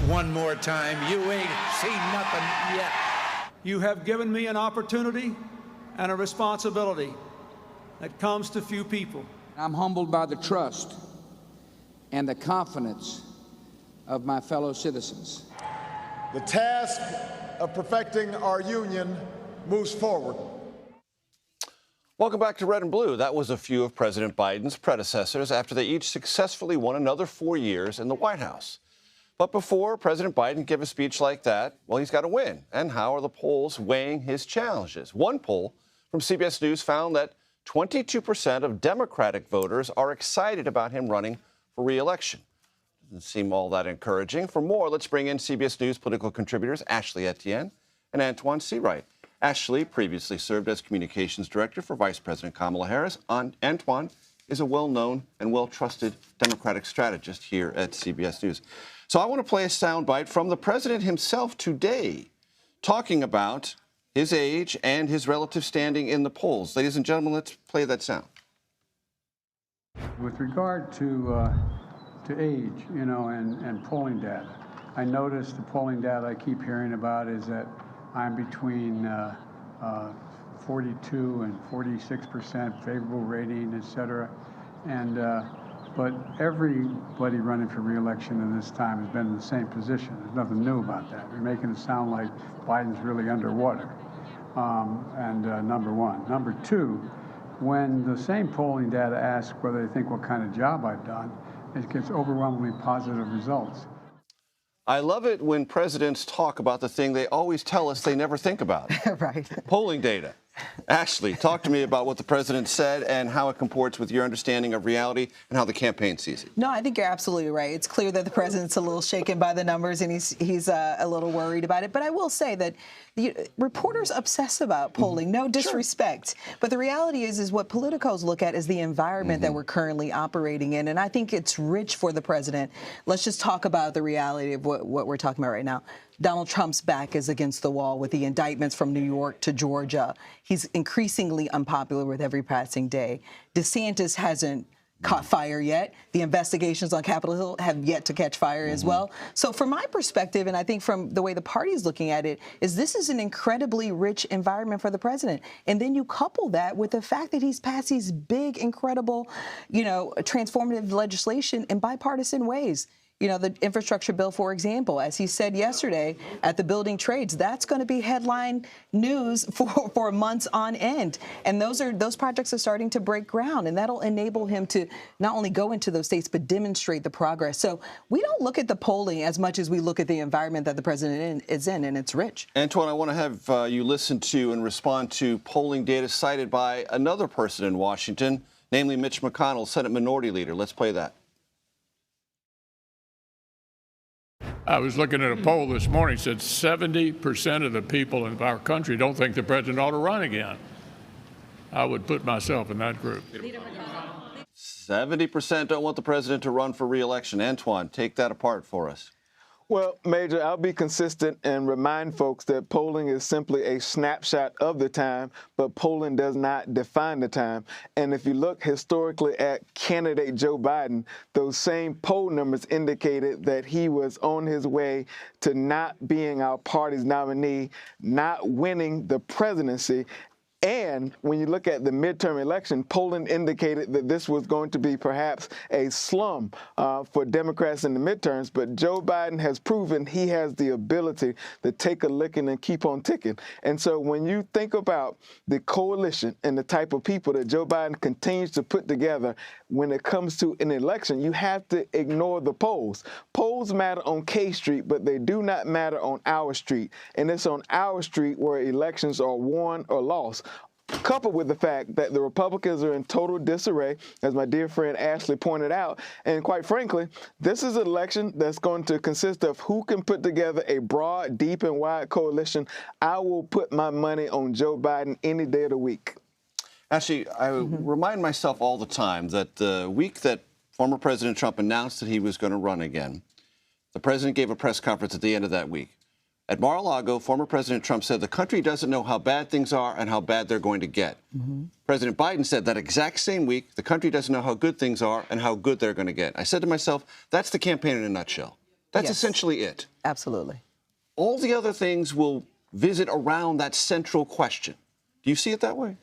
one more time. You ain't seen nothing yet. You have given me an opportunity and a responsibility that comes to few people. I'm humbled by the trust and the confidence of my fellow citizens. The task of perfecting our union moves forward. Welcome back to Red and Blue. That was a few of President Biden's predecessors after they each successfully won another 4 years in the White House. But before President Biden give a speech like that, well, he's got to win. And how are the polls weighing his challenges? One poll from CBS News found that 22% of Democratic voters are excited about him running for re-election. Doesn't seem all that encouraging. For more, let's bring in CBS News political contributors Ashley Etienne and Antjuan Seawright. Ashley previously served as communications director for Vice President Kamala Harris. Antjuan is a well-known and well-trusted Democratic strategist here at CBS News. So I want to play a soundbite from the president himself today, talking about his age and his relative standing in the polls. Ladies and gentlemen, let's play that sound. With regard to age, and polling data, I noticed the polling data I keep hearing about is that I'm between 42 and 46% favorable rating, et cetera. But everybody running for re-election in this time has been in the same position. There's nothing new about that. You're making it sound like Biden's really underwater, number one. Number two, when the same polling data asks whether they think what kind of job I've done, it gets overwhelmingly positive results. I love it when presidents talk about the thing they always tell us they never think about. Right. Polling data. Ashley, talk to me about what the president said and how it comports with your understanding of reality and how the campaign sees it. No, I think you're absolutely right. It's clear that the president's a little shaken by the numbers and he's a little worried about it. But I will say that the reporters obsess about polling, no disrespect. Sure. But the reality is what politicos look at is the environment that we're currently operating in. And I think it's rich for the president. Let's just talk about the reality of what we're talking about right now. Donald Trump's back is against the wall with the indictments from New York to Georgia. He's increasingly unpopular with every passing day. DeSantis hasn't caught fire yet. The investigations on Capitol Hill have yet to catch fire as well. So from my perspective, and I think from the way the party is looking at it, is this is an incredibly rich environment for the president. And then you couple that with the fact that he's passed these big, incredible, transformative legislation in bipartisan ways. The infrastructure bill, for example, as he said yesterday at the Building Trades, that's going to be headline news for months on end. And those projects are starting to break ground, and that'll enable him to not only go into those states, but demonstrate the progress. So we don't look at the polling as much as we look at the environment that the president is in, and it's rich. Antjuan, I want to have you listen to and respond to polling data cited by another person in Washington, namely Mitch McConnell, Senate Minority Leader. Let's play that. I was looking at a poll this morning that said 70% of the people in our country don't think the president ought to run again. I would put myself in that group. 70% don't want the president to run for re-election. Antjuan, take that apart for us. Well, Major, I'll be consistent and remind folks that polling is simply a snapshot of the time, but polling does not define the time. And if you look historically at candidate Joe Biden, those same poll numbers indicated that he was on his way to not being our party's nominee, not winning the presidency. And when you look at the midterm election, polling indicated that this was going to be perhaps a slum for Democrats in the midterms. But Joe Biden has proven he has the ability to take a licking and keep on ticking. And so when you think about the coalition and the type of people that Joe Biden continues to put together when it comes to an election, you have to ignore the polls. Polls matter on K Street, but they do not matter on our street. And it's on our street where elections are won or lost, coupled with the fact that the Republicans are in total disarray, as my dear friend Ashley pointed out. And quite frankly, this is an election that's going to consist of who can put together a broad, deep, and wide coalition. I will put my money on Joe Biden any day of the week. Actually, I remind myself all the time that the week that former President Trump announced that he was going to run again, the president gave a press conference at the end of that week. At Mar-a-Lago, former President Trump said the country doesn't know how bad things are and how bad they're going to get. President Biden said that exact same week, the country doesn't know how good things are and how good they're going to get. I said to myself, that's the campaign in a nutshell. That's Yes. essentially it. Absolutely. All the other things will visit around that central question. Do you see it that way?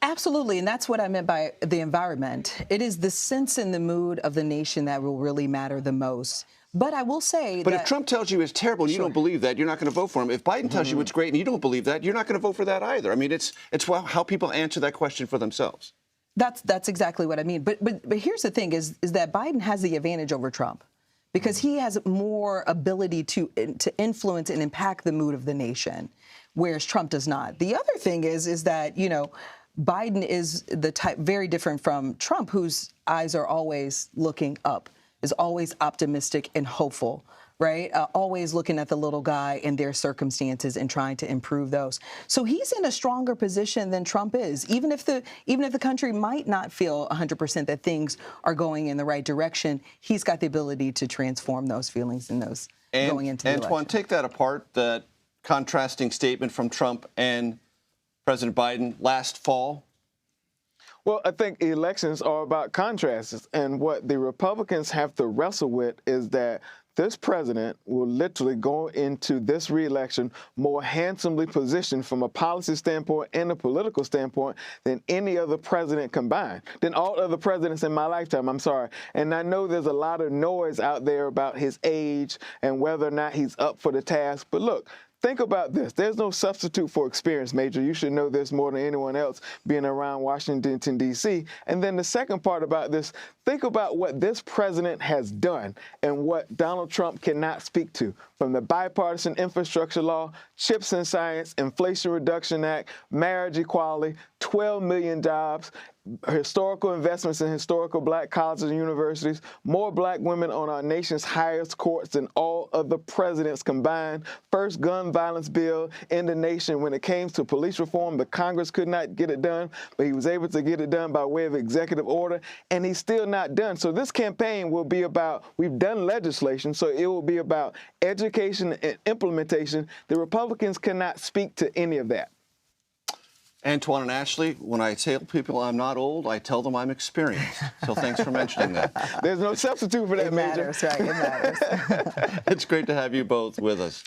Absolutely, and that's what I meant by the environment. It is the sense and the mood of the nation that will really matter the most. But I will say But that if Trump tells you it's terrible and you don't believe that, you're not going to vote for him. If Biden tells you it's great and you don't believe that, you're not going to vote for that either. I mean, it's how people answer that question for themselves. That's exactly what I mean. But here's the thing: is that Biden has the advantage over Trump because he has more ability to influence and impact the mood of the nation, whereas Trump does not. The other thing is that Biden is the type very different from Trump, whose eyes are always looking up, is always optimistic and hopeful, right? Always looking at the little guy and their circumstances and trying to improve those. So he's in a stronger position than Trump is, even if the country might not feel 100% that things are going in the right direction. He's got the ability to transform those feelings and those going into the Antjuan, election. take that apart, that contrasting statement from Trump and President Biden last fall. Well, I think elections are about contrasts, and what the Republicans have to wrestle with is that this president will literally go into this reelection more handsomely positioned from a policy standpoint and a political standpoint than any other president combined, than all other presidents in my lifetime, I'm sorry. And I know there's a lot of noise out there about his age and whether or not he's up for the task, but look, think about this. There's no substitute for experience, Major. You should know this more than anyone else being around Washington, D.C. And then the second part about this, think about what this president has done and what Donald Trump cannot speak to. From the bipartisan infrastructure law, CHIPS and Science, Inflation Reduction Act, marriage equality, 12 million jobs, historical investments in historical black colleges and universities, more black women on our nation's highest courts than all other presidents combined, first gun violence bill in the nation. When it came to police reform, the Congress could not get it done, but he was able to get it done by way of executive order, and he's still not done. So this campaign will be about, we've done legislation, so it will be about education and implementation. The Republicans cannot speak to any of that. Antjuan and Ashley, when I tell people I'm not old, I tell them I'm experienced. So thanks for mentioning that. There's no substitute for that, It Major. matters, right? It matters. It's great to have you both with us.